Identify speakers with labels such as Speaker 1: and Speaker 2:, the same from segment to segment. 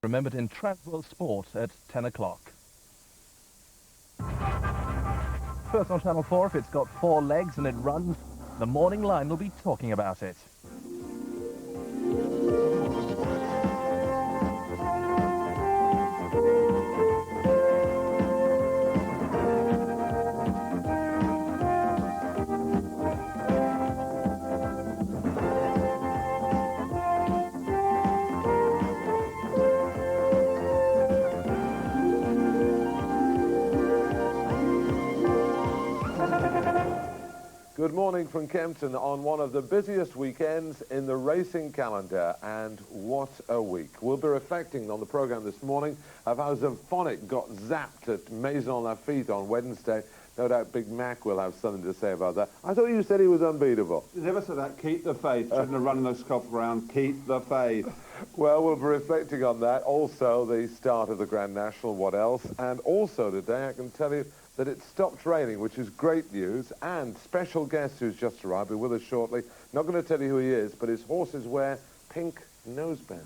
Speaker 1: Remembered in Transworld Sport at 10 o'clock. First on Channel 4, if it's got 4 legs and it runs, the morning line will be talking about it.
Speaker 2: Good morning from Kempton on one of the busiest weekends in the racing calendar, and what a week. We'll be reflecting on the programme this morning of how Zafonic got zapped at Maison-Lafitte on Wednesday. No doubt Big Mac will have something to say about that. I thought you said he was unbeatable.
Speaker 3: You never said that. Keep the faith. Shouldn't have run those cop around. Keep the faith.
Speaker 2: Well, we'll be reflecting on that. Also, the start of the Grand National, what else? And also today, I can tell you that it stopped raining, which is great news, and special guest who's just arrived, will be with us shortly. Not going to tell you who he is, but his horses wear pink nosebands.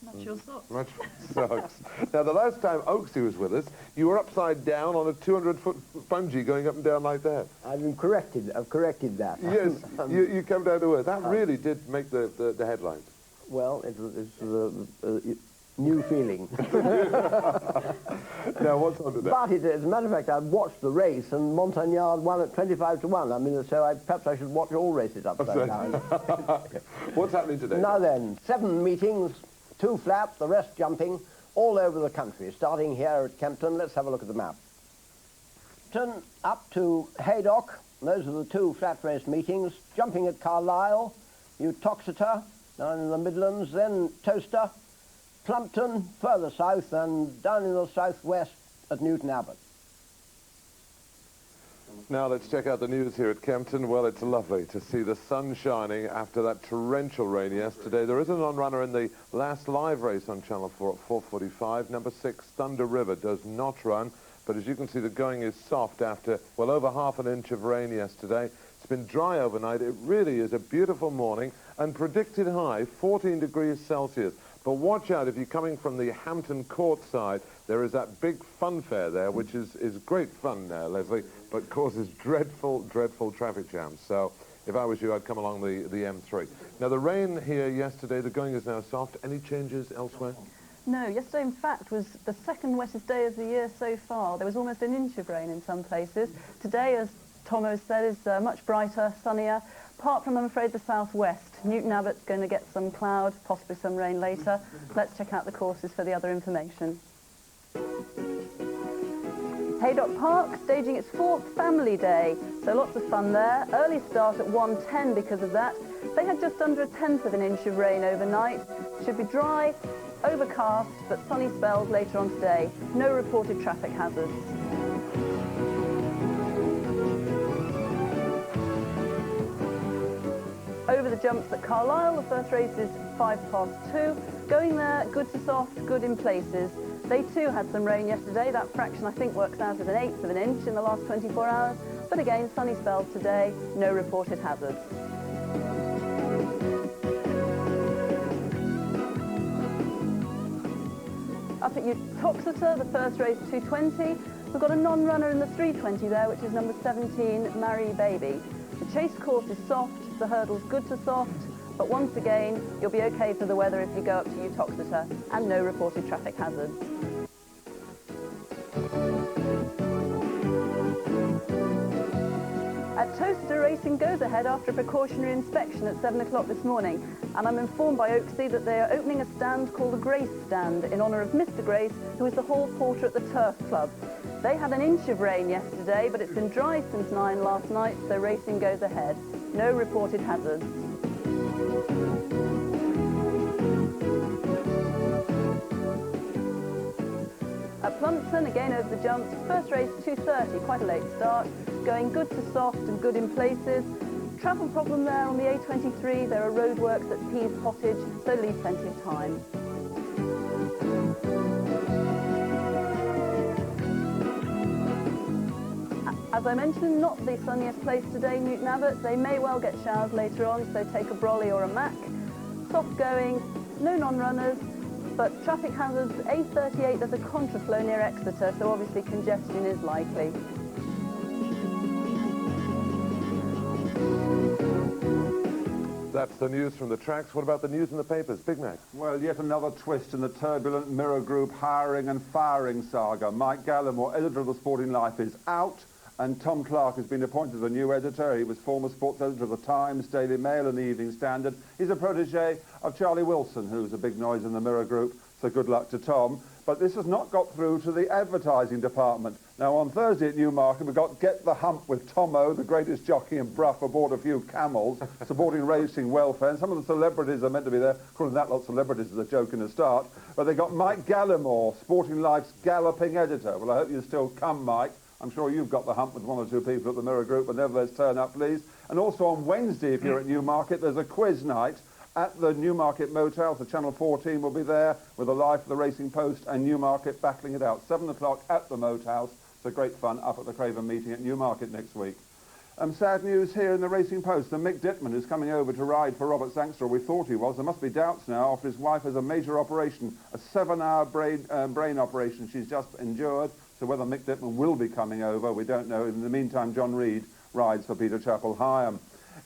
Speaker 4: Match your socks.
Speaker 2: Match your socks. Now, the last time Oaksey was with us, you were upside down on a 200-foot bungee going up and down like that.
Speaker 5: I've corrected that.
Speaker 2: Yes, you come down to earth. That really did make the headlines.
Speaker 5: Well, it's a new feeling.
Speaker 2: Now, what's on today?
Speaker 5: But as a matter of fact, I've watched the race, and Montagnard won at 25-1. I mean, so perhaps I should watch all races upside down.
Speaker 2: What's happening today?
Speaker 5: Now then, 7 meetings, 2 flat, the rest jumping, all over the country. Starting here at Kempton, let's have a look at the map. Kempton up to Haydock, those are the 2 flat race meetings. Jumping at Carlisle, Uttoxeter, down in the Midlands, then Toaster, Plumpton, further south, and down in the southwest at Newton Abbot.
Speaker 2: Now let's check out the news here at Kempton. Well, it's lovely to see the sun shining after that torrential rain yesterday. There is a non-runner in the last live race on Channel 4 at 4:45. Number 6, Thunder River, does not run. But as you can see, the going is soft after, well, over half an inch of rain yesterday. It's been dry overnight. It really is a beautiful morning, and predicted high, 14 degrees Celsius. But watch out, if you're coming from the Hampton Court side, there is that big fun fair there, which is great fun now, Leslie, but causes dreadful, dreadful traffic jams. So if I was you, I'd come along the M3. Now, the rain here yesterday, the going is now soft. Any changes elsewhere?
Speaker 4: No, yesterday, in fact, was the second wettest day of the year so far. There was almost an inch of rain in some places. Today, as Tomo said, is much brighter, sunnier. Apart from, I'm afraid, the southwest. Newton Abbott's going to get some cloud, possibly some rain later. Let's check out the courses for the other information. Haydock Park staging its 4th family day, so lots of fun there. Early start at 1:10 because of that. They had just under 1/10 of an inch of rain overnight. Should be dry, overcast, but sunny spells later on today. No reported traffic hazards. Over the jumps at Carlisle, the first race is 2:05. Going there, good to soft, good in places. They too had some rain yesterday. That fraction, I think, works out as 1/8 of an inch in the last 24 hours. But again, sunny spells today, no reported hazards. Up at Uttoxeter, the first race 2:20. We've got a non-runner in the 3:20 there, which is number 17, Marry Baby. The chase course is soft, the hurdle's good to soft, but once again, you'll be okay for the weather if you go up to Uttoxeter, and no reported traffic hazards. At Toaster, racing goes ahead after a precautionary inspection at 7 o'clock this morning, and I'm informed by Oaksey that they are opening a stand called the Grace Stand in honour of Mr. Grace, who is the hall porter at the Turf Club. They had an inch of rain yesterday, but it's been dry since 9 last night, so racing goes ahead. No reported hazards. At Plumpton, again over the jumps, first race 2:30, quite a late start, going good to soft and good in places. Travel problem there on the A23, there are roadworks at Pease Cottage, so leave plenty of time. As I mentioned, not the sunniest place today, Newton Abbot. They may well get showers later on, so take a brolly or a mac. Soft going, no non-runners, But traffic hazards, A38, there's a contraflow near Exeter, so obviously congestion is likely.
Speaker 2: That's the news from the tracks. What about the news in the papers? Big Mac.
Speaker 3: Well, yet another twist in the turbulent Mirror Group hiring and firing saga. Mike Gallimore, editor of The Sporting Life, is out, and Tom Clark has been appointed the new editor. He was former sports editor of The Times, Daily Mail and the Evening Standard. He's a protege of Charlie Wilson, who's a big noise in the Mirror Group, so good luck to Tom. But this has not got through to the advertising department. Now, on Thursday at Newmarket, we've got Get the Hump with Tomo, the greatest jockey in Bruff, aboard a few camels, supporting racing welfare. And some of the celebrities are meant to be there. Calling that lot celebrities is a joke in the start. But they got Mike Gallimore, Sporting Life's galloping editor. Well, I hope you still come, Mike. I'm sure you've got the hump with one or two people at the Mirror Group, but nevertheless, turn up, please. And also on Wednesday, if you're at Newmarket, there's a quiz night at the Newmarket Motel. So Channel 14 will be there with a live for the Racing Post and Newmarket battling it out. 7 o'clock at the Moat House. It's great fun up at the Craven meeting at Newmarket next week. Sad news here in the Racing Post. The Mick Dittman is coming over to ride for Robert Sangster. We thought he was. There must be doubts now after his wife has a major operation, a 7-hour brain operation she's just endured. So whether Mick Dittman will be coming over, we don't know. In the meantime, John Reid rides for Peter Chappell-Hyam.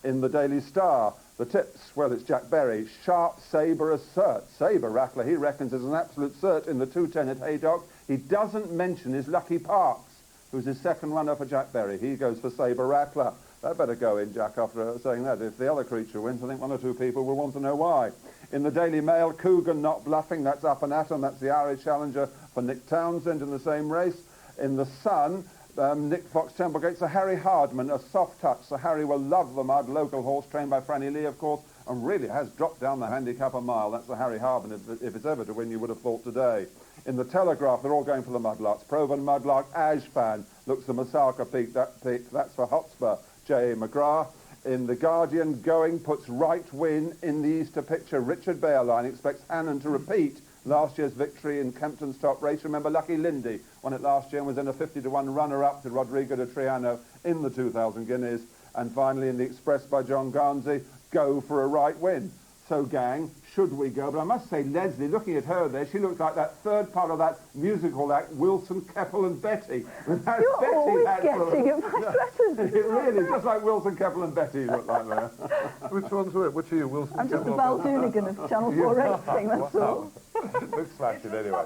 Speaker 3: In the Daily Star, the tips, well, it's Jack Berry. Sharp Sabre as cert. Sabre Rattler, he reckons, is an absolute cert in the 210 at Haydock. He doesn't mention his Lucky Parks, who's his second runner for Jack Berry. He goes for Sabre Rattler. That better go in, Jack, after saying that. If the other creature wins, I think one or two people will want to know why. In the Daily Mail, Coogan not bluffing. That's Up and Atom. That's the Irish challenger for Nick Townsend in the same race. In the Sun, Nick Fox Templegate's a Harry Hardman, a soft touch. So Harry will love the mud. Local horse trained by Franny Lee, of course, and really has dropped down the handicap a mile. That's the Harry Hardman. If it's ever to win, you would have thought today. In the Telegraph, they're all going for the Mudlarks. Proven Mudlark, Ashfan looks the Masaka peak. That's for Hotspur, J.A. McGrath. In The Guardian, Going puts right win in the Easter picture. Richard Bearline expects Hannon to repeat last year's victory in Kempton's top race. Remember, Lucky Lindy won it last year and was in a 50-to-1 runner-up to Rodrigo de Triano in the 2,000 guineas. And finally, in the Express by John Garnsey, go for a right win. So, gang, should we go? But I must say, Leslie, looking at her there, she looks like that third part of that musical act, Wilson, Keppel and Betty.
Speaker 4: You're always guessing at my dresses.
Speaker 3: It really, just like Wilson, Keppel and Betty look like there.
Speaker 2: Which one's it? Which are you, Wilson?
Speaker 4: I'm just a Val Doonigan of Channel 4 Racing, that's all.
Speaker 2: Looks smashing anyway.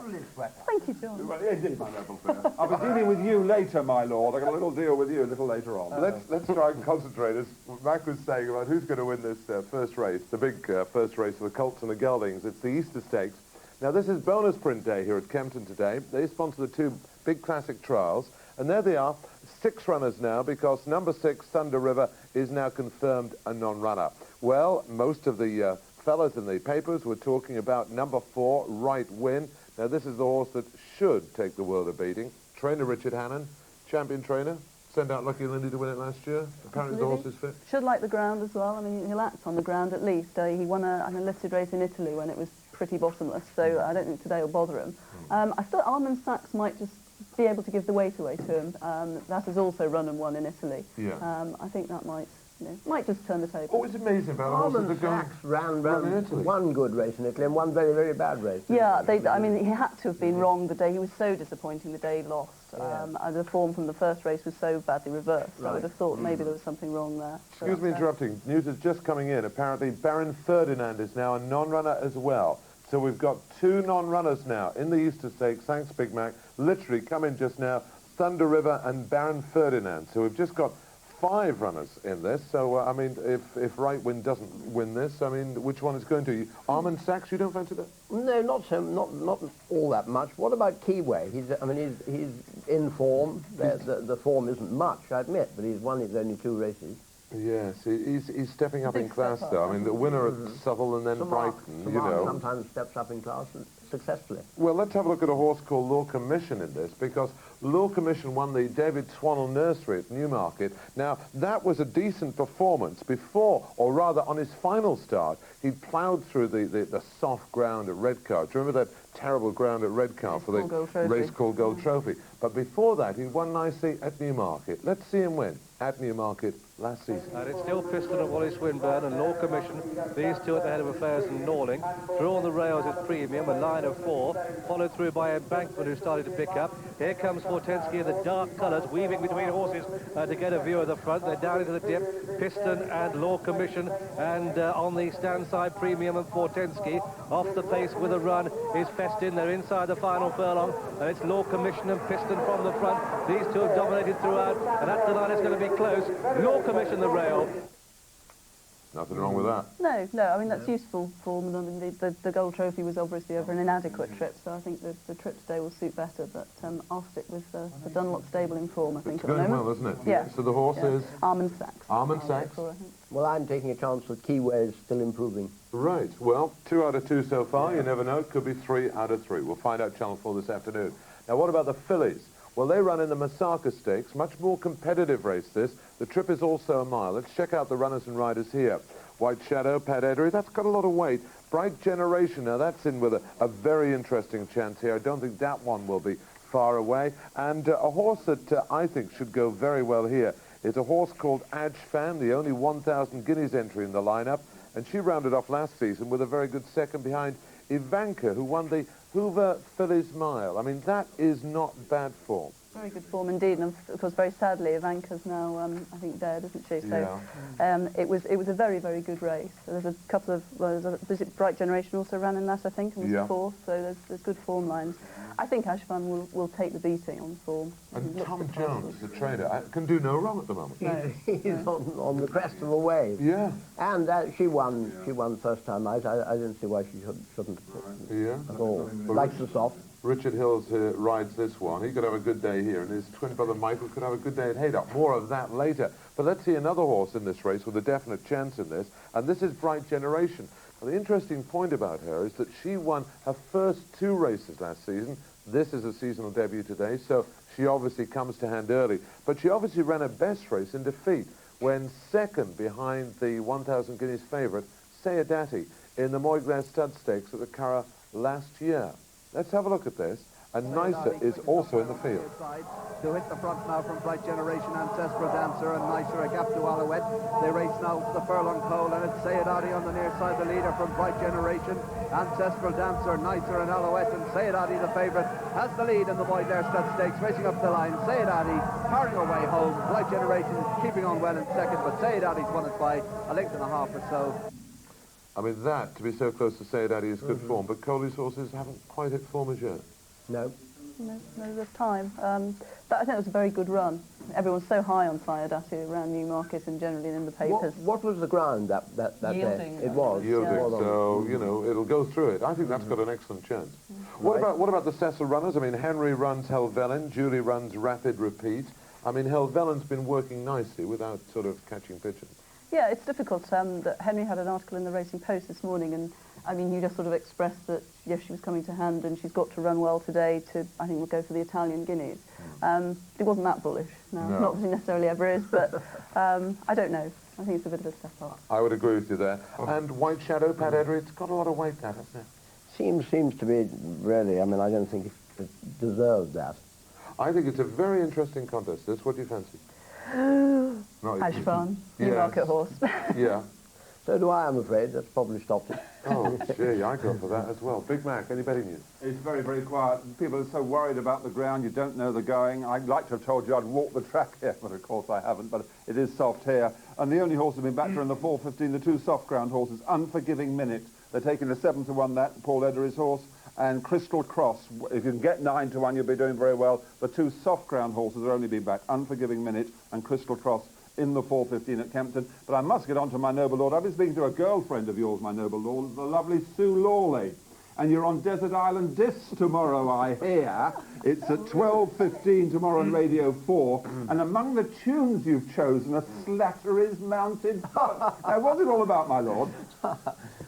Speaker 4: Thank you, John.
Speaker 3: Well, indeed, my noble fair. I'll be dealing with you later, my lord. I've got a little deal with you a little later on.
Speaker 2: Let's try and concentrate, as Mac was saying, about who's going to win this first race, the big first race for the Colts and the Geldings. It's the Easter Stakes. Now, this is bonus print day here at Kempton today. They sponsor the two big classic trials, and there they are, 6 runners now, because number 6, Thunder River, is now confirmed a non-runner. Well, most of the fellas in the papers were talking about number 4, Right Win. Now, this is the horse that should take the world a beating. Trainer Richard Hannon, champion trainer, sent out Lucky Lindy to win it last year. Apparently the horse is fit.
Speaker 4: Should like the ground as well. I mean, he'll act on the ground at least. He won an enlisted race in Italy when it was pretty bottomless, so I don't think today will bother him. I thought Almond Sachs might just be able to give the weight away to him. That has also run and won in Italy.
Speaker 2: Yeah.
Speaker 4: I think that might just turn the table.
Speaker 2: What was amazing about horses
Speaker 5: Almond
Speaker 2: that go
Speaker 5: Sachs ran
Speaker 2: in Italy?
Speaker 5: one good race in Italy and one very, very bad race.
Speaker 4: Yeah, I mean, he had to have been wrong the day. He was so disappointing the day he lost. And the form from the first race was so badly reversed. I would have thought maybe there was something wrong there.
Speaker 2: Excuse me interrupting. News is just coming in. Apparently, Baron Ferdinand is now a non-runner as well. So we've got 2 non-runners now in the Easter Stakes. Thanks, Big Mac. Literally come in just now. Thunder River and Baron Ferdinand. So we've just got 5 runners in this. So, I mean, if Right Win doesn't win this, I mean, which one is going to? Almond Sachs, you don't fancy that?
Speaker 5: No, not all that much. What about Keyway? He's in form. The form isn't much, I admit, but he's won his only 2 races.
Speaker 2: Yes, he's stepping up in class, though. I mean, the winner at Southall and then Brighton, you know.
Speaker 5: Sometimes steps up in class successfully.
Speaker 2: Well, let's have a look at a horse called Law Commission in this, because Law Commission won the David Swannell Nursery at Newmarket. Now, that was a decent performance before, or rather on his final start, he ploughed through the soft ground at Redcar. Do you remember that terrible ground at Redcar for the race called Gold Trophy? But before that, he won nicely at Newmarket. Let's see him win. at Newmarket last season.
Speaker 6: And it's still Piston and Wally Swinburne and Law Commission, these two at the head of affairs and Norling. Through on the rails is Premium, a line of 4, followed through by Embankment, who started to pick up. Here comes Fortensky in the dark colours, weaving between horses to get a view of the front. They're down into the dip, Piston and Law Commission, and on the stand side, Premium and Fortensky. Off the pace with a run is Festin. They're inside the final furlong, and it's Law Commission and Piston from the front. These two have dominated throughout, and at the line it's going to be close. Law Commission the rail.
Speaker 2: Nothing wrong with that.
Speaker 4: No, I mean, that's useful form. I mean, the gold trophy was obviously over an inadequate trip, so I think the trip today will suit better, but I'll stick with the Dunlop stable in form, I think,
Speaker 2: It's
Speaker 4: at the
Speaker 2: going
Speaker 4: moment.
Speaker 2: well, isn't it?
Speaker 4: Yeah.
Speaker 2: So the horse is?
Speaker 4: Almond Sacks.
Speaker 2: Almond Sacks.
Speaker 5: Well, I'm taking a chance that Keyway is still improving.
Speaker 2: Right. Well, 2 out of 2 so far. You never know. It could be 3 out of 3. We'll find out Channel 4 this afternoon. Now, what about the fillies? Well, they run in the Masaka Stakes. Much more competitive race, this. The trip is also a mile. Let's check out the runners and riders here. White Shadow, Pat Edery, that's got a lot of weight. Bright Generation, now that's in with a very interesting chance here. I don't think that one will be far away. And a horse that I think should go very well here is a horse called Ajfan, the only 1,000 guineas entry in the lineup. And she rounded off last season with a very good second behind Ivanka, who won the Hoover Fillies Mile. I mean, that is not bad form.
Speaker 4: Very good form indeed, and of course, very sadly, Ivanka's now, I think, dead, isn't she? So, it was a very, very good race. So there's a couple of, was it Bright Generation also ran in that, I think, and was fourth. So there's good form lines. I think Ashfan will take the beating on form.
Speaker 2: And Tom Jones, the trader, can do no wrong at the moment.
Speaker 5: No. He's on the crest of a wave.
Speaker 2: Yeah.
Speaker 5: And she won first time out. I didn't see why she shouldn't.
Speaker 2: Yeah.
Speaker 5: At all. Likes the soft.
Speaker 2: Richard Hills rides this one. He could have a good day here, and his twin brother Michael could have a good day at Haydock. More of that later. But let's see another horse in this race with a definite chance in this, and this is Bright Generation. Now, the interesting point about her is that she won her first 2 races last season. This is a seasonal debut today, so she obviously comes to hand early. But she obviously ran her best race in defeat when second behind the 1,000 guineas favourite, Sayadati, in the Moyglass Stud Stakes at the Curragh last year. Let's have a look at this. And Nicer is also in the field.
Speaker 7: To hit the front now from Bright Generation, Ancestral Dancer and Nicer, a gap to Alouette. They race now to the furlong pole, and it's Sayadati on the near side, the leader from Bright Generation. Ancestral Dancer, Nicer and Alouette, and Sayadati, the favourite, has the lead in the Moyglass Stud Stakes, racing up the line. Sayadati powering her way home. Bright Generation keeping on well in second, but Sayadati's won it by a length and a half or so.
Speaker 2: I mean, that, to be so close to Sayadati, is good form, but Coley's horses haven't quite hit form as yet.
Speaker 5: No.
Speaker 4: No, there's time. But I think it was a very good run. Everyone's so high on Sayadati around Newmarket and generally in the papers.
Speaker 5: What was the ground that
Speaker 4: Yielding.
Speaker 5: day? It was.
Speaker 2: Yielding,
Speaker 4: Yeah.
Speaker 2: so, you know, it'll go through it. I think that's got an excellent chance. What about the Cecil runners? I mean, Henry runs Helvellyn, Julie runs Rapid Repeat. I mean, Helvellyn's been working nicely without sort of catching pigeons.
Speaker 4: Yeah, it's difficult. That Henry had an article in the Racing Post this morning, and I mean, you just sort of expressed that, yes, she was coming to hand and she's got to run well today to, I think, we'll go for the Italian Guineas. It wasn't that bullish. No. Not that he necessarily ever is, but I don't know. I think it's a bit of a step up.
Speaker 2: I would agree with you there. And White Shadow, Pat Edery, it's got a lot of weight, that, hasn't it?
Speaker 5: Seems to be, really, I mean, I don't think it deserved that.
Speaker 2: I think it's a very interesting contest. This, what do you fancy?
Speaker 4: Ashfan, Newmarket horse.
Speaker 2: Yeah.
Speaker 5: So do I, I'm afraid. That's probably stopped it.
Speaker 2: Oh, gee, I go for that as well. Big Mac, any betting news?
Speaker 3: It's very, very quiet. People are so worried about the ground, you don't know the going. I'd like to have told you I'd walk the track here, but of course I haven't, but it is soft here. And the only horse that's been backed are in the 4:15, the 2 soft ground horses, Unforgiving Minute. They're taking the 7-1, that, Paul Edery's horse, and Crystal Cross. If you can get 9-1, you'll be doing very well. The 2 soft ground horses are only being backed, Unforgiving Minute and Crystal Cross, in the 4:15 at Kempton. But I must get on to my noble lord. I've been speaking to a girlfriend of yours, my noble lord, the lovely Sue Lawley. And you're on Desert Island Discs tomorrow, I hear. It's at 12:15 tomorrow on Radio 4. And among the tunes you've chosen, a Slattery's Mounted Foot. Now, what's it all about, my lord?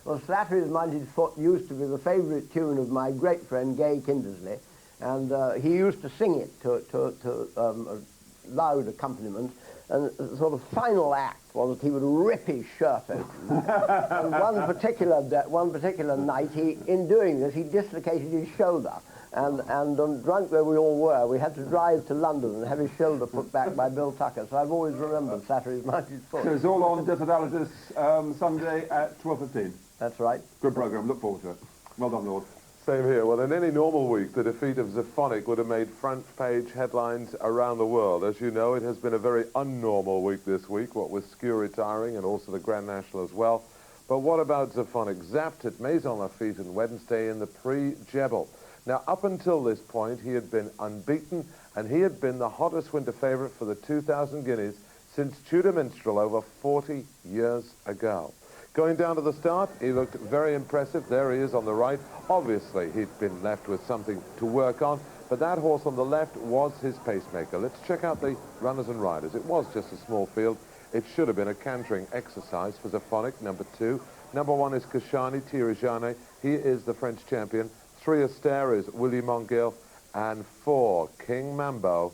Speaker 5: Well, Slattery's Mounted Foot used to be the favourite tune of my great friend Gay Kindersley, and he used to sing it to loud accompaniment. And the sort of final act was that he would rip his shirt open. And one particular night, in doing this, he dislocated his shoulder. And drunk though we all were, we had to drive to London and have his shoulder put back by Bill Tucker. So I've always remembered Saturday's Mighty Foot.
Speaker 3: So it's all on Zafonic Sunday at 12:15.
Speaker 5: That's right.
Speaker 3: Good programme. Look forward to it. Well done, Lord.
Speaker 2: Same here. Well, in any normal week, the defeat of Zafonic would have made front-page headlines around the world. As you know, it has been a very unnormal week this week, what with Skew retiring and also the Grand National as well. But what about Zafonic? Zapped at Maison-Lafitte on Wednesday in the Prix-Jebel. Now, up until this point, he had been unbeaten, and he had been the hottest winter favourite for the 2,000 guineas since Tudor Minstrel over 40 years ago. Going down to the start, he looked very impressive. There he is on the right. Obviously, he'd been left with something to work on, but that horse on the left was his pacemaker. Let's check out the runners and riders. It was just a small field. It should have been a cantering exercise for Zafonic, number 2. Number 1 is Kashani Tirijane. He is the French champion. 3 Astaire is Willie Mongill, and 4 King Mambo,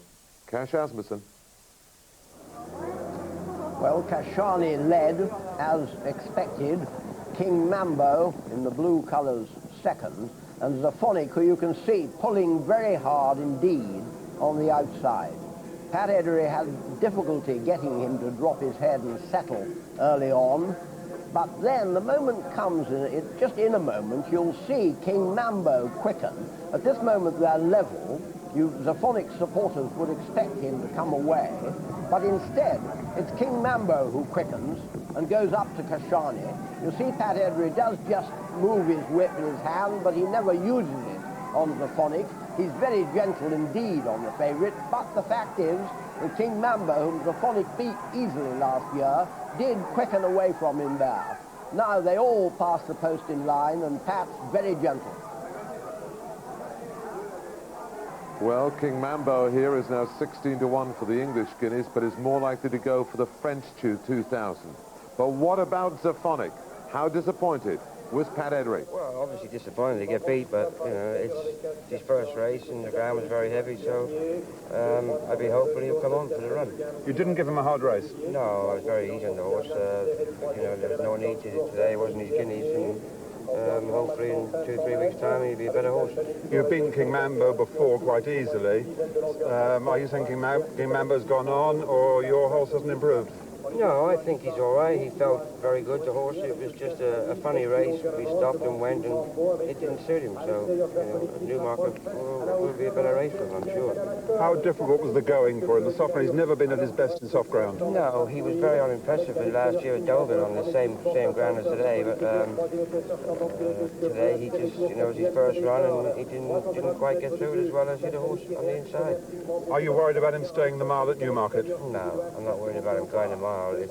Speaker 2: Cash Asmussen.
Speaker 5: Well, Kashani led, as expected. King Mambo in the blue colours second, and Zafonic, who you can see pulling very hard indeed on the outside. Pat Edery had difficulty getting him to drop his head and settle early on. But then the moment comes, just in a moment, you'll see King Mambo quicken. At this moment they're level. Zafonic supporters would expect him to come away. But instead, it's King Mambo who quickens and goes up to Kashani. You see Pat Edery does just move his whip in his hand, but he never uses it on Zafonic. He's very gentle indeed on the favourite, but the fact is that King Mambo, whom Zafonic beat easily last year, did quicken away from him there. Now they all pass the post in line, and Pat's very gentle.
Speaker 2: Well, King Mambo here is now 16-1 for the English guineas, but is more likely to go for the French 2000. But what about Zafonic? How disappointed was Pat Edery?
Speaker 8: Well, obviously disappointed to get beat, but you know, it's his first race and the ground was very heavy, so I'd be hopeful he'll come on for the run.
Speaker 3: You didn't give him a hard race?
Speaker 8: No, I was very easy on the horse. You know, there was no need to today. It wasn't his guineas, and hopefully in 2 or 3 weeks' time he'll be a better horse.
Speaker 3: You've beaten King Mambo before quite easily. Are you saying King Mambo's gone on, or your horse hasn't improved?
Speaker 8: No, I think he's all right. He felt very good, the horse. It was just a funny race. We stopped and went, and it didn't suit him. So, you know, Newmarket will be a better race for him, I'm sure.
Speaker 3: How difficult was the going for him? The soft ground, he's never been at his best in soft ground.
Speaker 8: No, he was very unimpressive last year at Deauville on the same ground as today. But today he just, you know, it was his first run, and he didn't quite get through it as well as the horse on the inside.
Speaker 3: Are you worried about him staying the mile at Newmarket?
Speaker 8: No, I'm not worried about him going the mile. It's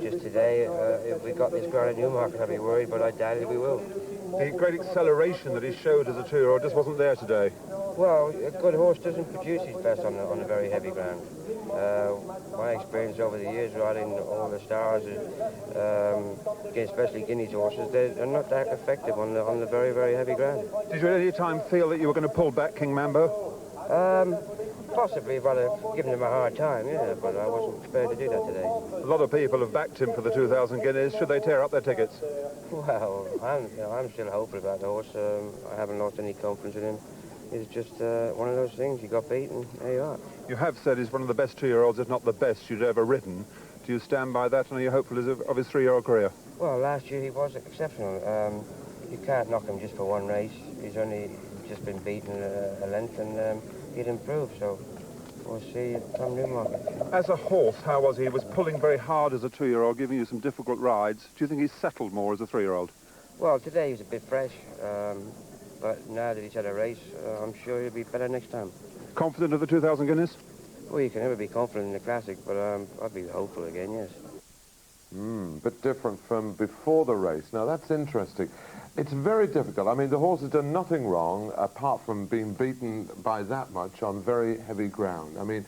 Speaker 8: just today, if we got this ground at Newmarket, I'd be worried, but I doubt it we will.
Speaker 3: The great acceleration that he showed as a two-year-old just wasn't there today.
Speaker 8: Well, a good horse doesn't produce his best on a very heavy ground. My experience over the years riding all the stars, especially Guineas horses, they're not that effective on the very, very heavy ground.
Speaker 3: Did you at any time feel that you were going to pull back King Mambo?
Speaker 8: Possibly, if I'd have given him a hard time, yeah, but I wasn't prepared to do that today.
Speaker 3: A lot of people have backed him for the 2,000 guineas. Should they tear up their tickets?
Speaker 8: Well, I'm still hopeful about the horse. I haven't lost any confidence in him. It's just one of those things. You got beaten, there you are.
Speaker 3: You have said he's one of the best two-year-olds, if not the best you'd ever ridden. Do you stand by that, and are you hopeful of his 3-year-old career?
Speaker 8: Well, last year he was exceptional. You can't knock him just for one race. He's only just been beaten a length, and he'd improved, so we'll see come Newmarket.
Speaker 3: As a horse, how was he? He was pulling very hard as a 2-year-old, giving you some difficult rides. Do you think he's settled more as a 3-year-old?
Speaker 8: Well, today he was a bit fresh, but now that he's had a race, I'm sure he'll be better next time.
Speaker 3: Confident of the 2,000 guineas?
Speaker 8: Well, you can never be confident in the Classic, but I'll be hopeful again, yes.
Speaker 2: Bit different from before the race. Now, that's interesting. It's very difficult. I mean, the horse has done nothing wrong apart from being beaten by that much on very heavy ground. I mean,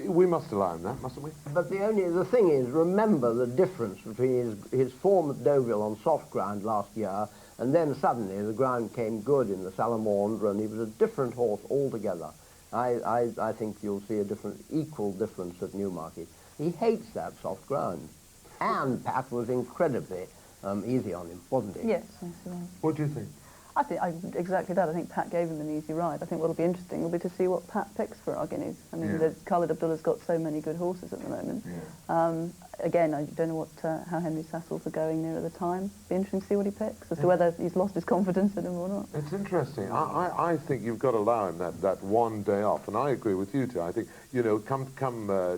Speaker 2: we must allow him that, mustn't we?
Speaker 5: But the thing is, remember the difference between his form at Deauville on soft ground last year, and then suddenly the ground came good in the Salamandre, and he was a different horse altogether. I think you'll see equal difference at Newmarket. He hates that soft ground. And Pat was incredibly easy on him, wasn't he?
Speaker 4: Yes, yes, he was.
Speaker 2: What do you think?
Speaker 4: I think exactly that. I think Pat gave him an easy ride. I think what'll be interesting will be to see what Pat picks for our guineas. I mean, Khalid Abdullah's got so many good horses at the moment. Yeah. Again, I don't know how Henry Cecil's are going near at the time. Be interesting to see what he picks, as to whether he's lost his confidence in him or not.
Speaker 2: It's interesting. I think you've got to allow him that one day off, and I agree with you too. I think, you know, come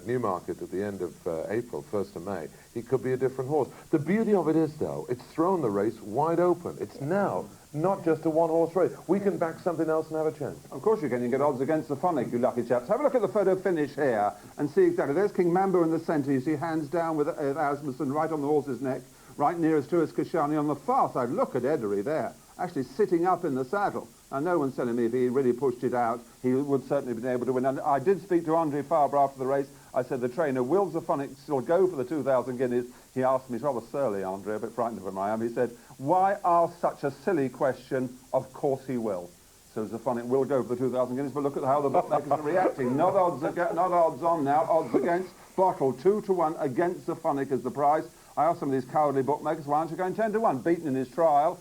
Speaker 2: Newmarket at the end of April, 1st of May, he could be a different horse. The beauty of it is, though, it's thrown the race wide open. It's now not just a one-horse race. We can back something else and have a chance.
Speaker 3: Of course you can. You get odds against Zafonic, you lucky chaps. Have a look at the photo finish here and see exactly. There's King Mambo in the centre. You see hands down with Asmussen right on the horse's neck. Right nearest to us, Kashani on the far side. Look at Edery there, actually sitting up in the saddle. And no one's telling me if he really pushed it out, he would certainly have been able to win. And I did speak to Andre Fabre after the race. I said, the trainer, will Zafonic still go for the 2,000 guineas? He asked me, it's rather surly, Andre, a bit frightened of him I am. He said, why ask such a silly question? Of course he will. So Zafonic will go for the 2,000 guineas, but look at how the bookmakers are reacting. Not odds on now, odds against. Bottle 2-1 against Zafonic as the prize. I asked some of these cowardly bookmakers, why aren't you going 10-1? Beaten in his trial.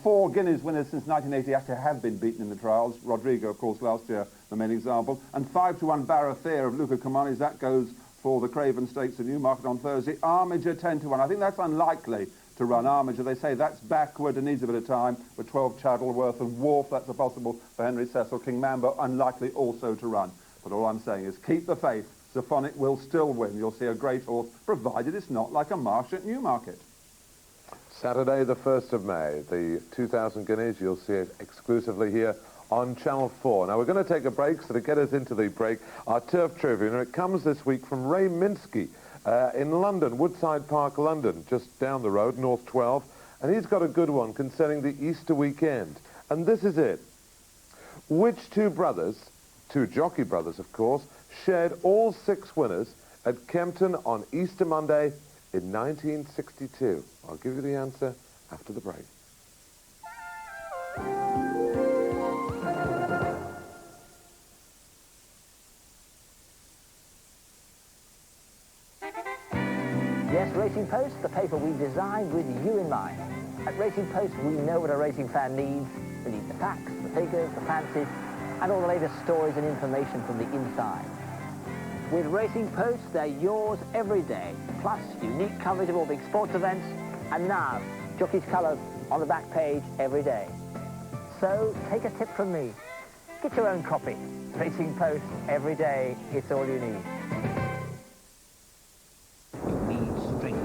Speaker 3: 4 Guineas winners since 1980 actually have been beaten in the trials. Rodrigo, of course, last year, the main example. And 5-1 Barathea of Luca Comani's. That goes for the Craven Stakes at Newmarket on Thursday. Armiger 10-1. I think that's unlikely to run. Armiger, they say that's backward and needs a bit of time. With 12 Chattleworth and Wharf, that's a possible for Henry Cecil. King Mambo, unlikely also to run. But all I'm saying is keep the faith. Zafonic will still win. You'll see a great horse, provided it's not like a marsh at Newmarket.
Speaker 2: Saturday, the 1st of May, the 2,000 guineas, you'll see it exclusively here on Channel 4. Now, we're going to take a break, so to get us into the break, our turf trivia, and it comes this week from Ray Minsky in London, Woodside Park, London, just down the road, North 12, and he's got a good one concerning the Easter weekend. And this is it. Which two brothers, two jockey brothers, of course, shared all 6 winners at Kempton on Easter Monday in 1962? I'll give you the answer after the break.
Speaker 9: Yes, Racing Post, the paper we designed with you in mind. At Racing Post, we know what a racing fan needs. We need the facts, the figures, the fancies, and all the latest stories and information from the inside. With Racing Post, they're yours every day. Plus, unique coverage of all big sports events. And now, jockey's colours on the back page every day. So, take a tip from me. Get your own copy. Racing Post, every day, it's all you need.
Speaker 10: You need strength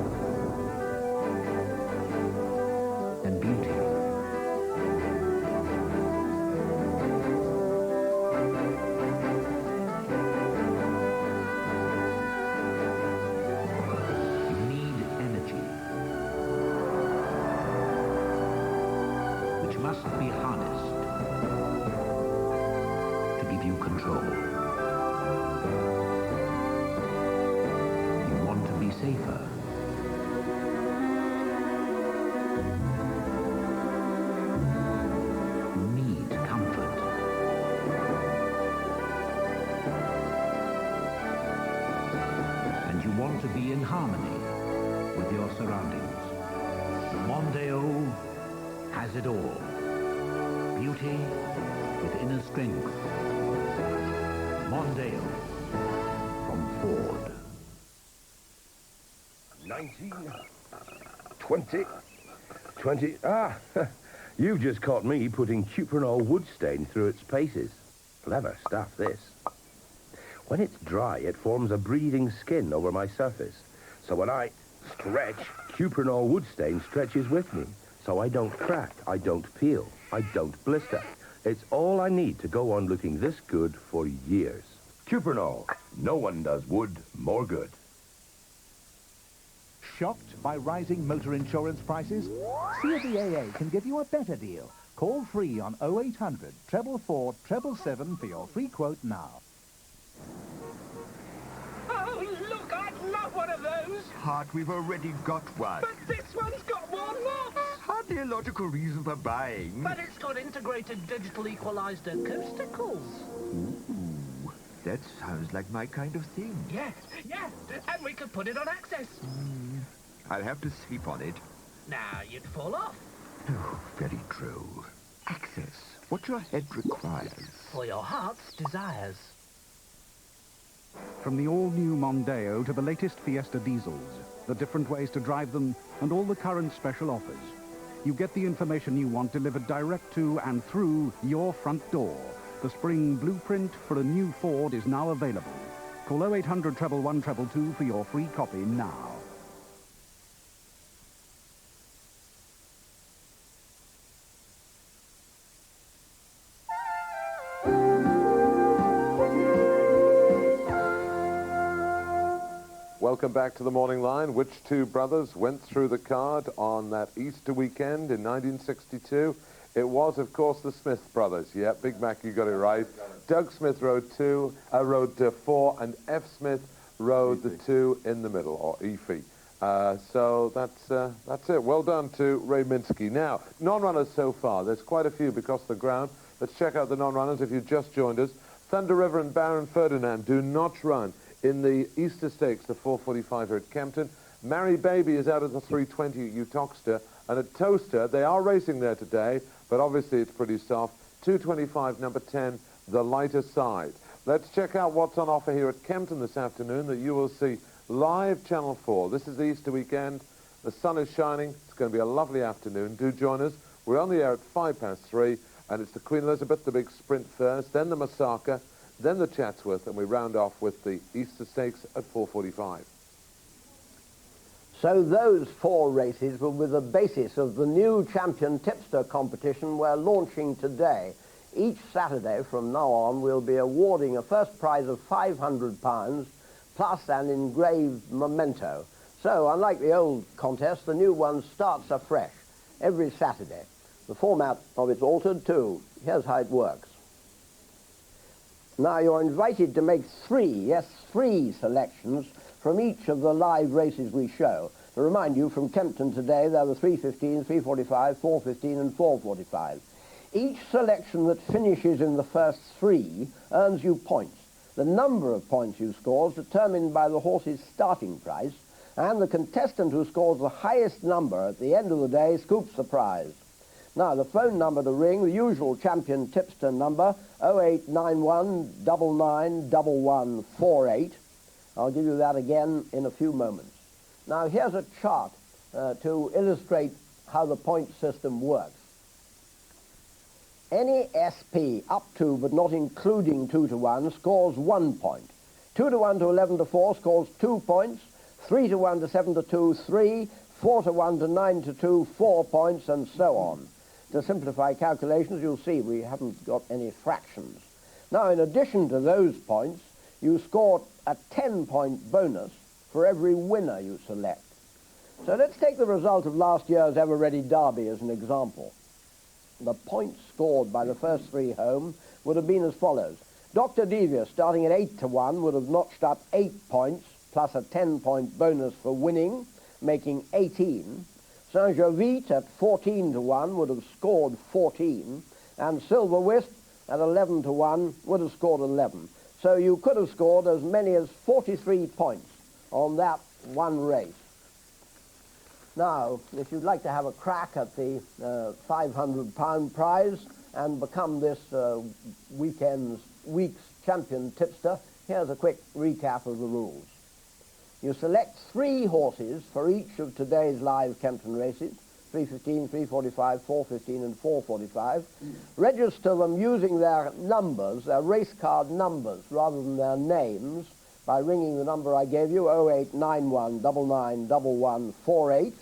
Speaker 10: and beauty. You need energy, which must be harnessed to give you control. You want to be safer. You need comfort. And you want to be in harmony with your surroundings. Mondeo has it all. Beauty with inner strength. Mondeo from Ford.
Speaker 11: 19, 20, 20. Ah, you've just caught me putting cuprinol wood stain through its paces. Clever stuff, this. When it's dry, it forms a breathing skin over my surface. So when I stretch, cuprinol wood stain stretches with me. So I don't crack, I don't peel, I don't blister. It's all I need to go on looking this good for years.
Speaker 12: Cuprinol. No one does wood more good.
Speaker 13: Shocked by rising motor insurance prices? See if the AA can give you a better deal. Call free on 0800 444 777 for your free quote now.
Speaker 14: Oh, look, I'd love one of those.
Speaker 12: Hart, we've already got one.
Speaker 14: But this one's got more knobs.
Speaker 12: Hardly a logical reason for buying.
Speaker 14: But it's got integrated digital equalized acousticals.
Speaker 12: Ooh, that sounds like my kind of thing.
Speaker 14: Yes, yes, and we could put it on access.
Speaker 15: I'll have to sleep on it.
Speaker 14: Now, you'd fall off.
Speaker 15: Oh, very true. Access, what your head requires.
Speaker 14: For your heart's desires.
Speaker 13: From the all-new Mondeo to the latest Fiesta diesels, the different ways to drive them, and all the current special offers, you get the information you want delivered direct to and through your front door. The spring blueprint for a new Ford is now available. Call 0800 111 222 for your free copy now.
Speaker 2: Welcome back to the Morning Line. Which two brothers went through the card on that Easter weekend in 1962? It was, of course, the Smith brothers. Yeah, Big Mac, you got it right. Doug Smith rode 4, and F. Smith rode the 2 in the middle, or Efi. So that's it. Well done to Ray Minsky. Now, non-runners so far. There's quite a few because of the ground. Let's check out the non-runners if you've just joined us. Thunder River and Baron Ferdinand do not run in the Easter Stakes, the 4:45 here at Kempton. Mary Baby is out at the 3:20 at Utoxeter, and at Toaster, they are racing there today, but obviously it's pretty soft. 2:25, number 10, the lighter side. Let's check out what's on offer here at Kempton this afternoon that you will see live Channel 4. This is the Easter weekend. The sun is shining. It's going to be a lovely afternoon. Do join us. We're on the air at 3:05, and it's the Queen Elizabeth, the big sprint first, then the Masaka, then the Chatsworth, and we round off with the Easter Stakes at 4:45.
Speaker 5: So those 4 races will be the basis of the new champion tipster competition we're launching today. Each Saturday from now on we'll be awarding a first prize of £500 plus an engraved memento. So unlike the old contest, the new one starts afresh every Saturday. The format of it's altered too. Here's how it works. Now you're invited to make 3 selections from each of the live races we show. To remind you, from Kempton today, there are 3:15, 3:45, 4:15 and 4:45. Each selection that finishes in the first 3 earns you points. The number of points you score is determined by the horse's starting price, and the contestant who scores the highest number at the end of the day scoops the prize. Now, the phone number to ring, the usual champion tipster number, 0891 991148. I'll give you that again in a few moments. Now, here's a chart to illustrate how the point system works. Any SP up to but not including 2 to 1 scores 1 point. 2 to 1 to 11 to 4 scores 2 points. 3 to 1 to 7 to 2, 3. 4 to 1 to 9 to 2, 4 points, and so on. To simplify calculations, you'll see we haven't got any fractions. Now, in addition to those points, you score a 10-point bonus for every winner you select. So let's take the result of last year's Ever Ready Derby as an example. The points scored by the first 3 home would have been as follows. Dr. Devious, starting at 8 to 1, would have notched up 8 points, plus a 10-point bonus for winning, making 18. Saint-Jovite at 14 to 1 would have scored 14, and Silver Wisp at 11 to 1 would have scored 11. So you could have scored as many as 43 points on that one race. Now, if you'd like to have a crack at the £500 prize and become this week's champion tipster, here's a quick recap of the rules. You select 3 horses for each of today's live Kempton races, 3:15, 3:45, 4:15 and 4:45. Register them using their numbers, their race card numbers, rather than their names, by ringing the number I gave you, 0891 991148.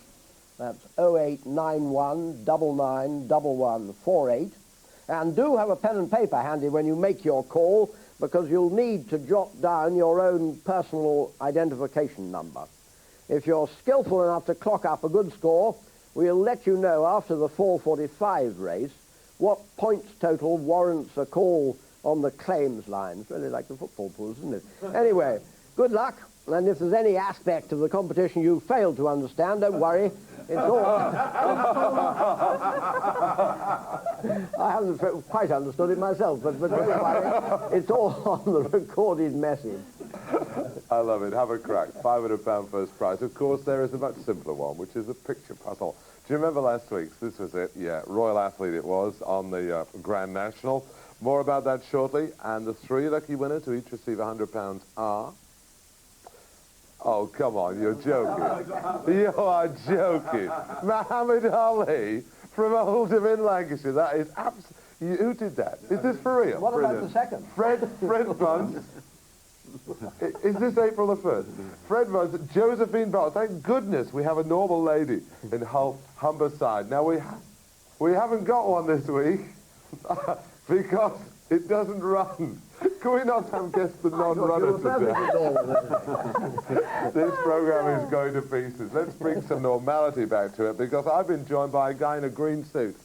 Speaker 5: That's 0891 991148. And do have a pen and paper handy when you make your call, because you'll need to jot down your own personal identification number. If you're skillful enough to clock up a good score, we'll let you know after the 4:45 race what points total warrants a call on the claims line. It's really like the football pools, isn't it? Anyway, good luck, and if there's any aspect of the competition you failed to understand, don't worry. It's all... I haven't quite understood it myself, but don't worry. It's all on the recorded message.
Speaker 2: I love it. Have a crack. £500 first prize. Of course, there is a much simpler one, which is a picture puzzle. Do you remember last week's? This was it. Yeah, Royal Athlete it was on the Grand National. More about that shortly. And the 3 lucky winners who each receive £100 are... Oh, come on, you're joking. You are joking. Muhammad Ali from Oldham in Lancashire. That is absolutely... Who did that? Is this for real?
Speaker 5: What about the second?
Speaker 2: Fred Bunce. Is this April the 1st? Fred Bunce, Josephine Bell. Thank goodness we have a normal lady in Humberside. Now, we haven't got one this week because it doesn't run. Can we not have guessed the non-runner today? This programme is going to pieces. Let's bring some normality back to it because I've been joined by a guy in a green suit.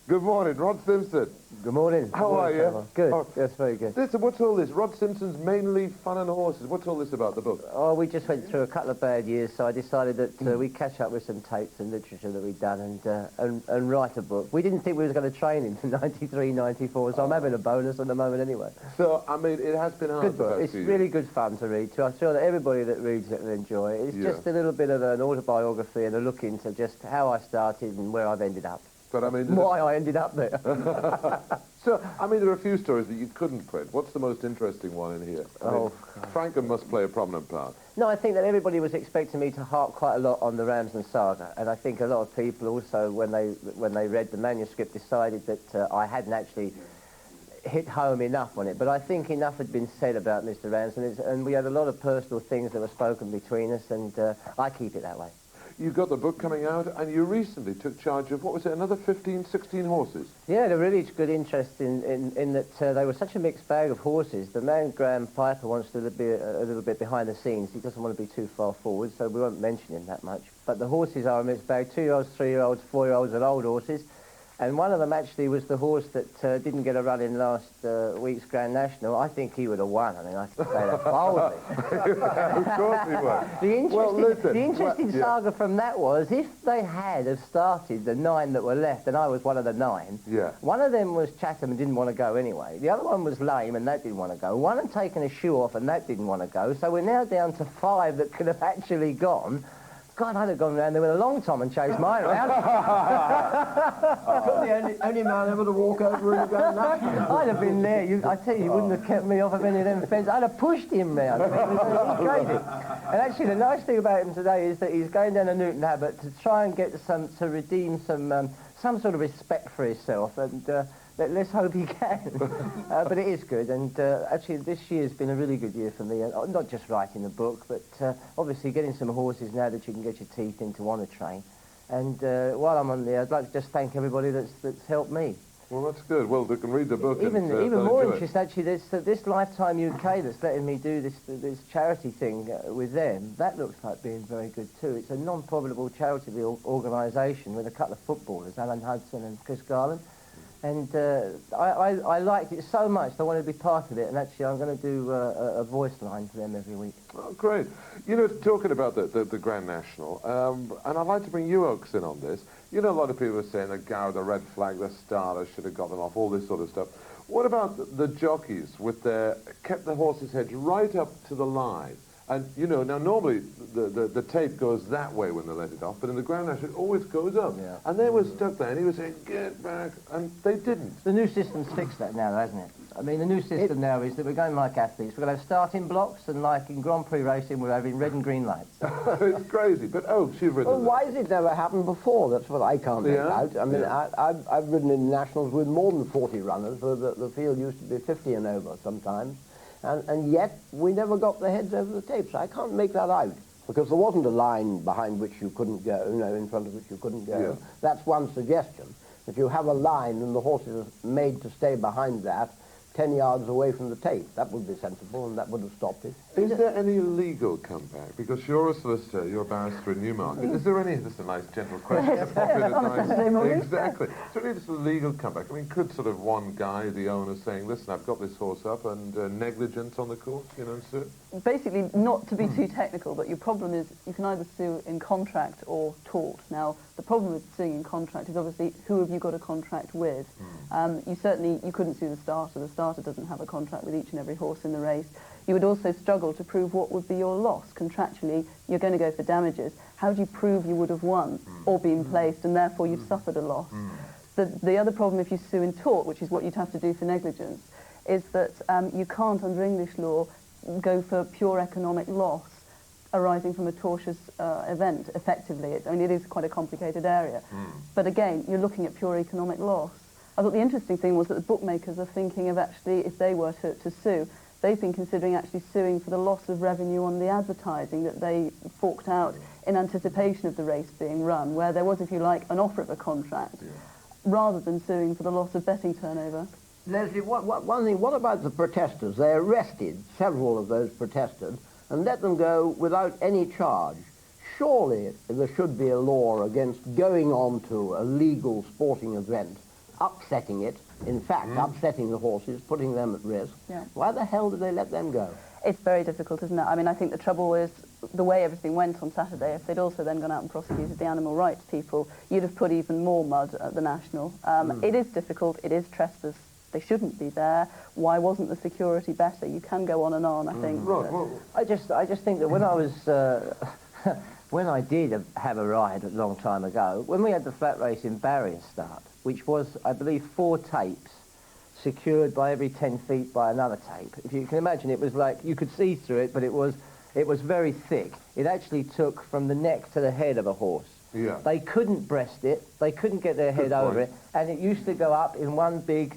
Speaker 2: Good morning, Rob Simpson.
Speaker 16: Good morning.
Speaker 2: How are you?
Speaker 16: Good. Oh, yes, very good.
Speaker 2: Listen, what's all this? Rod Simpson's mainly fun and horses. What's all this about, the book?
Speaker 16: Oh, we just went through a couple of bad years, so I decided that we'd catch up with some tapes and literature that we'd done and write a book. We didn't think we was going to train him for 93, 94, so I'm having a bonus at the moment anyway.
Speaker 2: So, I mean, it has been hard.
Speaker 16: Good book. It's really good fun to read, too. I'm sure that everybody that reads it will enjoy it. It's just a little bit of an autobiography and a look into just how I started and where I've ended up.
Speaker 2: But I mean...
Speaker 16: Why I ended up there.
Speaker 2: So, I mean, there are a few stories that you couldn't print. What's the most interesting one in here? I mean, Franklin must play a prominent part.
Speaker 16: No, I think that everybody was expecting me to harp quite a lot on the Ramsden saga, and I think a lot of people also, when they read the manuscript, decided that I hadn't actually hit home enough on it. But I think enough had been said about Mr. Ramsden, and we had a lot of personal things that were spoken between us, and I keep it that way.
Speaker 2: You've got the book coming out, and you recently took charge of, what was it, another 15, 16 horses?
Speaker 16: Yeah, there really is good interest in that they were such a mixed bag of horses. The man, Graham Piper, wants to be a little bit behind the scenes. He doesn't want to be too far forward, so we won't mention him that much. But the horses are a mixed bag, 2-year-olds, 3-year-olds, 4-year-olds and old horses. And one of them actually was the horse that didn't get a run in last week's Grand National. I think he would have won. I mean, I can say that boldly.
Speaker 2: Of course he would.
Speaker 16: The interesting saga from that was, if they had have started the 9 that were left, and I was one of the 9, one of them was Chatham and didn't want to go anyway. The other one was lame and that didn't want to go. One had taken a shoe off and that didn't want to go. So we're now down to 5 that could have actually gone. God, I'd have gone round there with a long tom and chased mine around.
Speaker 5: The only man ever to walk over in the Grand National.
Speaker 16: I'd have been there. I tell you, you wouldn't have kept me off of any of them fences. I'd have pushed him round. He's crazy. And actually, the nice thing about him today is that he's going down to Newton Abbot to try and get to redeem some sort of respect for himself. And let's hope he can. But it is good, and actually this year's been a really good year for me, not just writing the book, but obviously getting some horses now that you can get your teeth into on a train. And while I'm on there, I'd like to just thank everybody that's helped me.
Speaker 2: Well, that's good. Well, they can read the book.
Speaker 16: Even more interest, actually, this Lifetime UK that's letting me do this charity thing with them. That looks like being very good too. It's a non-profitable charity organisation with a couple of footballers, Alan Hudson and Chris Garland. And I liked it so much that I wanted to be part of it, and actually I'm going to do a voice line for them every week.
Speaker 2: Oh, great. You know, talking about the Grand National, and I'd like to bring you Oaks in on this. You know, a lot of people are saying that Gower, the red flag, the starter should have got them off, all this sort of stuff. What about the jockeys with kept the horses' heads right up to the line? And, you know, now normally the tape goes that way when they let it off, but in the Grand National it always goes up. Yeah. And they were stuck there, and he was saying, get back, and they didn't.
Speaker 16: The new system's fixed that now, hasn't it? I mean, the new system now is that we're going like athletes. We're going to have starting blocks, and like in Grand Prix racing, we're having red and green lights.
Speaker 2: It's crazy, but you've ridden
Speaker 5: Well, why has it never happened before? That's what I can't make out. I mean, I've ridden in nationals with more than 40 runners. The field used to be 50 and over sometimes. And yet, we never got the heads over the tape, so I can't make that out. Because there wasn't a line behind which you couldn't go, you know, in front of which you couldn't go. Yeah. That's one suggestion. If you have a line and the horse is made to stay behind that, 10 yards away from the tape, that would be sensible and that would have stopped it.
Speaker 2: Is there any legal comeback? Because you're a solicitor, you're a barrister in Newmarket. Is there any, this is a nice gentle question, exactly. Is there any just a legal comeback? I mean, could sort of one guy, the owner, saying, listen, I've got this horse up and negligence on the course, you know, and sue it?
Speaker 4: Basically, not to be too technical, but your problem is you can either sue in contract or tort. Now, the problem with suing in contract is obviously who have you got a contract with? You couldn't sue the starter. The starter doesn't have a contract with each and every horse in the race. You would also struggle difficult to prove what would be your loss. Contractually, you're going to go for damages. How do you prove you would have won or been placed and therefore you've suffered a loss? The other problem if you sue in tort, which is what you'd have to do for negligence, is that you can't, under English law, go for pure economic loss arising from a tortious event, effectively. I mean, it is quite a complicated area. But again, you're looking at pure economic loss. I thought the interesting thing was that the bookmakers are thinking of actually, if they were to sue, they've been considering actually suing for the loss of revenue on the advertising that they forked out in anticipation of the race being run, where there was, if you like, an offer of a contract, rather than suing for the loss of betting turnover.
Speaker 5: Leslie, one thing, what about the protesters? They arrested several of those protesters and let them go without any charge. Surely there should be a law against going on to a legal sporting event, upsetting it, in fact, upsetting the horses, putting them at risk. Why the hell did they let them go?
Speaker 4: It's very difficult, isn't it? I mean, I think the trouble is the way everything went on Saturday. If they'd also then gone out and prosecuted the animal rights people, you'd have put even more mud at the National. It is difficult. It is trespass. They shouldn't be there. Why wasn't the security better? You can go on and on, I think.
Speaker 16: I just think that when I was... when I did have a ride a long time ago, when we had the flat race in Barrier start, which was, I believe, 4 tapes secured by every 10 feet by another tape. If you can imagine, it was like you could see through it, but it was very thick. It actually took from the neck to the head of a horse. They couldn't breast it, they couldn't get their head over it, and it used to go up in one big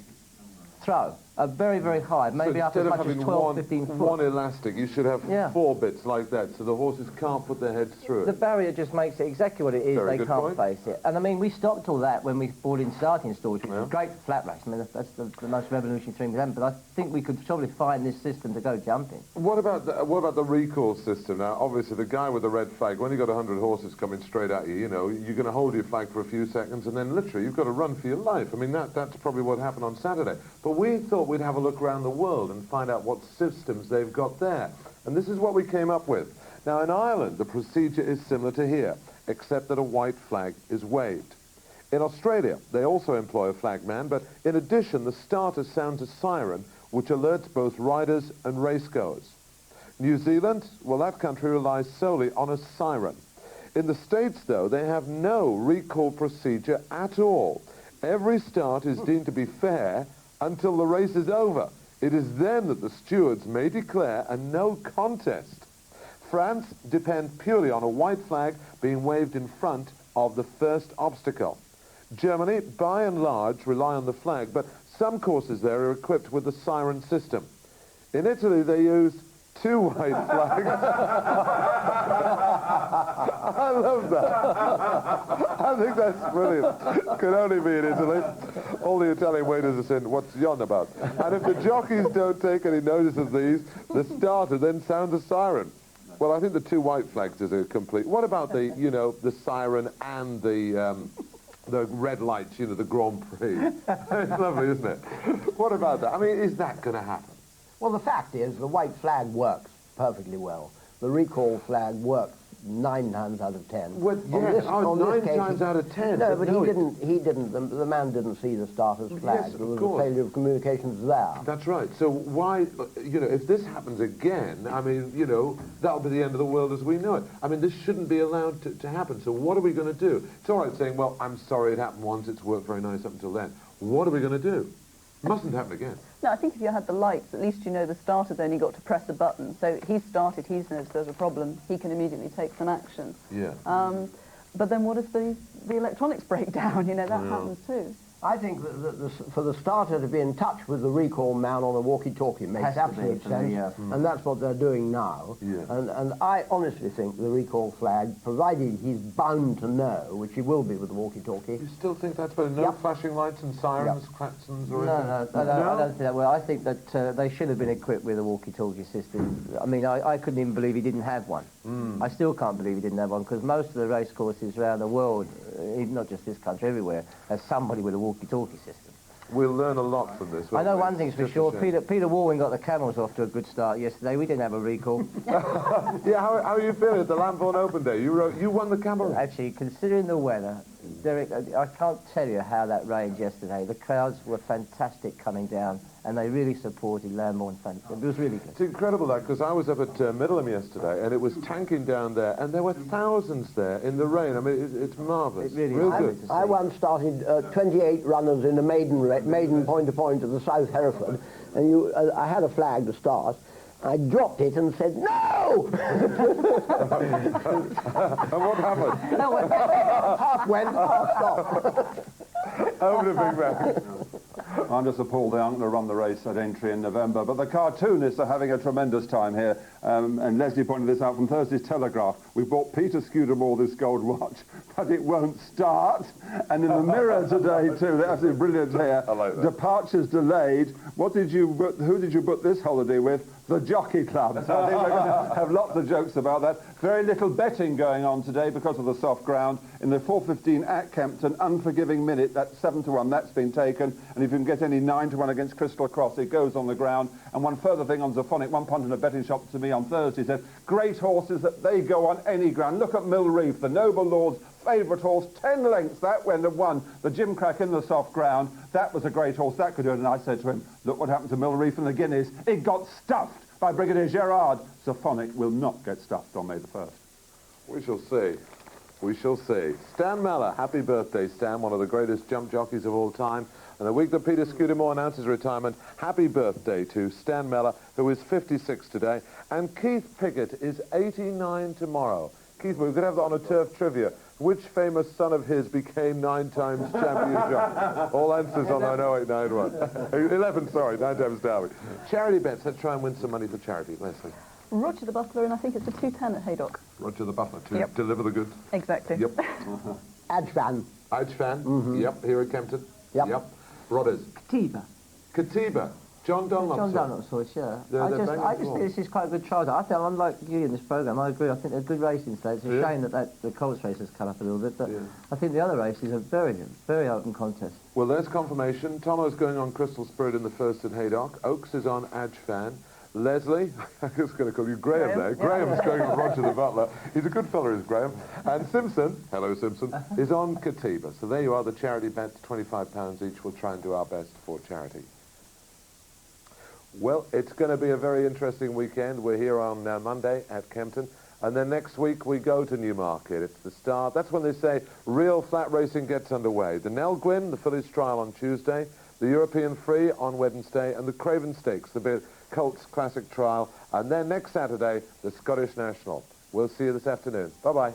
Speaker 16: throw, very, very high, maybe up as much as 12, 15 foot.
Speaker 2: One elastic, you should have 4 bits like that, so the horses can't put their heads through it.
Speaker 16: The barrier just makes it exactly what it is. They can't face it. And I mean, we stopped all that when we brought in starting stalls, which was great for flat race. I mean, that's the most revolutionary thing we've done, but I think we could probably find this system to go jumping.
Speaker 2: What about the recall system? Now, obviously, the guy with the red flag, when you've got 100 horses coming straight at you, you know, you're going to hold your flag for a few seconds, and then literally you've got to run for your life. I mean, that's probably what happened on Saturday. But we thought we'd have a look around the world and find out what systems they've got there. And this is what we came up with. Now, in Ireland, the procedure is similar to here, except that a white flag is waved. In Australia, they also employ a flagman, but in addition, the starter sounds a siren, which alerts both riders and racegoers. New Zealand, well, that country relies solely on a siren. In the States, though, they have no recall procedure at all. Every start is deemed to be fair until the race is over. It is then that the stewards may declare a no contest. France depends purely on a white flag being waved in front of the first obstacle. Germany, by and large, rely on the flag, but some courses there are equipped with the siren system. In Italy, they use 2 white flags. I love that. I think that's brilliant. Could only be in Italy. All the Italian waiters are saying, "What's yon about?" And if the jockeys don't take any notice of these, the starter then sounds a siren. Well, I think the 2 white flags is a complete... What about the, you know, the siren and the red lights, you know, the Grand Prix? It's lovely, isn't it? What about that? I mean, is that going to happen?
Speaker 5: Well, the fact is, the white flag works perfectly well. The recall flag works 9 times out of 10.
Speaker 2: Well, yeah, 9 times out of 10.
Speaker 5: No, but he didn't. The man didn't see the starter's flag.
Speaker 2: Yes,
Speaker 5: there was a failure of communications there.
Speaker 2: That's right. So why, you know, if this happens again, I mean, you know, that'll be the end of the world as we know it. I mean, this shouldn't be allowed to happen. So what are we going to do? It's all right saying, well, I'm sorry it happened once. It's worked very nice up until then. What are we going to do? Mustn't happen again.
Speaker 4: No, I think if you had the lights, at least you know the starter's only got to press a button. So he's started, he's noticed there's a problem, he can immediately take some action.
Speaker 2: Yeah.
Speaker 4: But then what if the electronics break down? You know, that happens too.
Speaker 5: I think that for the starter to be in touch with the recall man on a walkie-talkie makes absolute sense, and that's what they're doing now.
Speaker 2: Yeah.
Speaker 5: And I honestly think the recall flag, provided he's bound to know, which he will be with the walkie-talkie...
Speaker 2: You still think that's better? No flashing lights and sirens, klaxons, or anything?
Speaker 16: No, I don't think that. Well, I think that they should have been equipped with a walkie-talkie system. I mean, I couldn't even believe he didn't have one. I still can't believe he didn't have one, because most of the race courses around the world, not just this country, everywhere, has somebody with a walkie-talkie system.
Speaker 2: We'll learn a lot from this.
Speaker 16: I know one thing's for sure. Peter Warwin got the camels off to a good start yesterday. We didn't have a recall.
Speaker 2: Yeah, how are you feeling at the Lambourn Open Day? You won the camel.
Speaker 16: Actually, considering the weather, Derek, I can't tell you how that rained yesterday. The crowds were fantastic coming down, and they really supported Lambourne and Fancy. It was really good.
Speaker 2: It's incredible, that, because I was up at Middleham yesterday, and it was tanking down there, and there were thousands there in the rain. I mean, it's marvellous.
Speaker 16: It really
Speaker 2: Real
Speaker 16: is.
Speaker 2: good.
Speaker 5: I once started 28 runners in a maiden point-to-point of the South Hereford, and I had a flag to start. I dropped it and said, no!
Speaker 2: And what happened?
Speaker 5: Half went, half stopped.
Speaker 2: Over the big man.
Speaker 3: I'm just appalled they aren't going to run the race at entry in November. But the cartoonists are having a tremendous time here. And Leslie pointed this out from Thursday's Telegraph. We bought Peter Scudamore this gold watch, but it won't start. And in the Mirror today, too, they're absolutely brilliant here.
Speaker 2: I like that.
Speaker 3: Departures delayed. Who did you book this holiday with? The Jockey Club. So I think we're going to have lots of jokes about that. Very little betting going on today because of the soft ground. In the 4:15 at Kempton, Unforgiving Minute, that's 7-1, that's been taken. And if you can get any 9-1 against Crystal Cross, it goes on the ground. And one further thing on Zafonic, one punter in a betting shop to me on Thursday said, great horses that they go on any ground. Look at Mill Reef, the Noble Lord's favourite horse, 10 lengths, that went and won the Gimcrack in the soft ground. That was a great horse, that could do it. And I said to him, look what happened to Mill Reef and the Guineas. It got stuffed by Brigadier Gerard. Zafonic will not get stuffed on May the 1st.
Speaker 2: We shall see. We shall see. Stan Mellor, happy birthday, Stan, one of the greatest jump jockeys of all time. And the week that Peter Scudamore announced his retirement, happy birthday to Stan Mellor, who is 56 today. And Keith Pickett is 89 tomorrow. Keith, we're going to have that on a turf trivia. Which famous son of his became 9 times champion jump? All answers on 90891. 11, sorry, 9 times Derby. Charity bets, let's try and win some money for charity. Leslie.
Speaker 4: Roger the Butler, and I think it's a 210 at Haydock.
Speaker 2: Roger the Butler, to
Speaker 4: Yep.
Speaker 2: deliver the goods.
Speaker 4: Exactly.
Speaker 2: Yep.
Speaker 5: Adfan.
Speaker 2: Adfan, yep, here at Kempton.
Speaker 5: Yep.
Speaker 2: Rodders.
Speaker 16: Katiba.
Speaker 2: Katiba. John Dunlop's
Speaker 16: John
Speaker 2: son.
Speaker 16: Dunlop's horse, yeah.
Speaker 2: They're
Speaker 16: I just
Speaker 2: banging
Speaker 16: think
Speaker 2: form.
Speaker 16: this is quite a good trial. I think I'm like you in this programme. I agree. I think they're good racing today. It's a shame that the Colts race has come up a little bit, but I think the other races are very, very open contest.
Speaker 2: Well, there's confirmation. Tomo's going on Crystal Spirit in the first at Haydock. Oaks is on Adfan. Leslie, I was going to call you Graham there. Graham's going on Roger the Butler. He's a good fella, is Graham. And Simpson, hello Simpson, is on Katiba. So there you are, the charity bets, £25 each. We'll try and do our best for charity. Well, it's going to be a very interesting weekend. We're here on Monday at Kempton. And then next week we go to Newmarket. It's the start. That's when they say real flat racing gets underway. The Nell Gwyn, the Fillies Trial on Tuesday, the European Free on Wednesday, and the Craven Stakes, the Colts Classic Trial. And then next Saturday, the Scottish National. We'll see you this afternoon. Bye-bye.